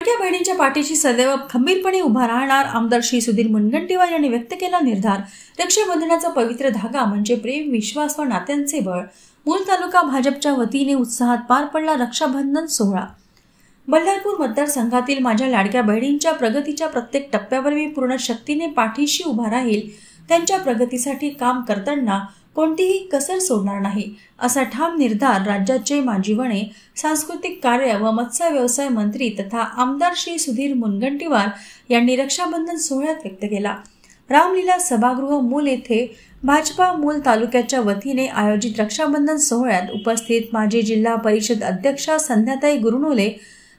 लाडक्या बहिणींच्या पाठीशी सदैव खंबीरपणे उभा राहणार आमदार श्री सुधीर मुनगंटीवार यांनी व्यक्त केला निर्धार। रक्षाबंधनाचा पवित्र धागा म्हणजे प्रेम, विश्वास व नात्यांचे बळ। मूल तालुका भाजपच्या वतीने उत्साहात पार पडला रक्षाबंधन सोहळा। बल्लारपूर मतदारसंघातील माझ्या लाडक्या बहिणींच्या प्रगतीच्या प्रत्येक टप्प्यावर मी पूर्ण शक्तीने पाठीशी उभा राहील। त्यांच्या प्रगतीसाठी काम करताना कोणतीही कसर सोडणार नाही, असा ठाम निर्धार राज्याचे माजी वने, सांस्कृतिक कार्य व मत्स्य व्यवसाय मंत्री तथा आमदार श्री सुधीर मुनगंटीवार यांनी रक्षाबंधन सोहळ्यात व्यक्त केला। रामलीला सभागृह मूल येथे भाजपा मूल तालुक्याच्या वतीने आयोजित रक्षाबंधन सोहळ्यात उपस्थित माजी जिल्हा परिषद अध्यक्षा संध्याताई गुरुनोले,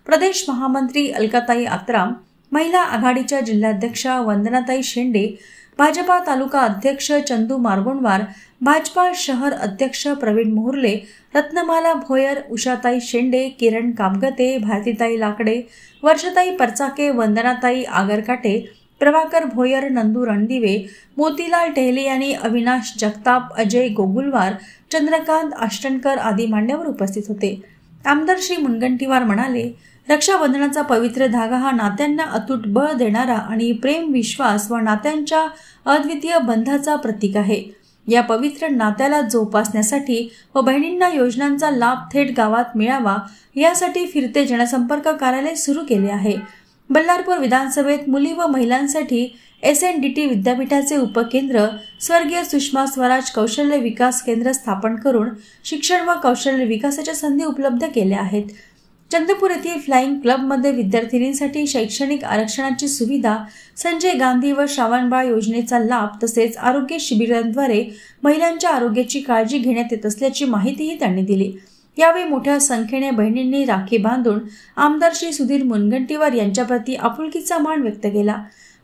प्रदेश महामंत्री अलकाताई आत्राम, महिला आघाडीच्या जिल्हाध्यक्षा वंदनाताई शेंडे, भाजपा तालुका अध्यक्ष चंदू मारगोंडवार, भाजपा शहर अध्यक्ष प्रवीण मोहर्ले, रत्नमाला भोयर, उषाताई शेंडे, किरण कामगते, भारतीताई लाकडे, वर्षताई परचाके, वंदनाताई आगरकाटे, प्रभाकर भोयर, नंदू रणदिवे, मोतीलाल टेहले यांनी अविनाश जगताप, अजय गोगुलवार, चंद्रकांत आष्टणकर आदी मान्यवर उपस्थित होते। आमदार श्री मुनगंटीवार म्हणाले, रक्षाबंधनाचा पवित्र धागा हा नात्यांना अतूट बळ देणारा आणि प्रेम, विश्वास व नात्यांच्या अद्वितीय बंधाचा प्रतीक आहे। या पवित्र नात्याला जोपासण्यासाठी व बहिणींना योजनांचा लाभ थेट गावात मिळावा यासाठी फिरते जनसंपर्क कार्यालय सुरू केले आहे। बल्लारपूर विधानसभेत मुली व महिलांसाठी SNDT विद्यापीठाचे उपकेंद्र, स्वर्गीय सुषमा स्वराज कौशल्य विकास केंद्र स्थापन करून शिक्षण व कौशल्य विकासाच्या संधी उपलब्ध केल्या आहेत। चंद्रपूर येथील फ्लाइंग क्लबमध्ये विद्यार्थिनींसाठी शैक्षणिक आरक्षणाची सुविधा, संजय गांधी व श्रावणबाळ योजनेचा लाभ तसेच आरोग्य शिबिरांद्वारे महिलांच्या आरोग्याची काळजी घेण्यात येत असल्याची माहितीही त्यांनी दिली। यावेळी मोठ्या संख्येने बहिणींनी राखी बांधून आमदार श्री सुधीर मुनगंटीवार यांच्याप्रती आपुलकीचा मान व्यक्त केला।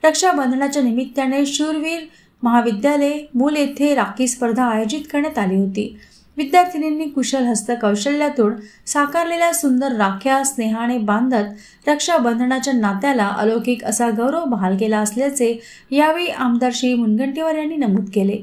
रक्षाबंधनाच्या निमित्ताने शूरवीर महाविद्यालय मूल येथे राखी स्पर्धा आयोजित करण्यात आली होती। विद्यार्थिनींनी कुशल हस्तकौशल्यातून साकारलेल्या सुंदर राख्या स्नेहाने बांधत रक्षाबंधनाच्या नात्याला अलौकिक असा गौरव बहाल केला असल्याचे यावेळी आमदार श्री मुनगंटीवार यांनी नमूद केले।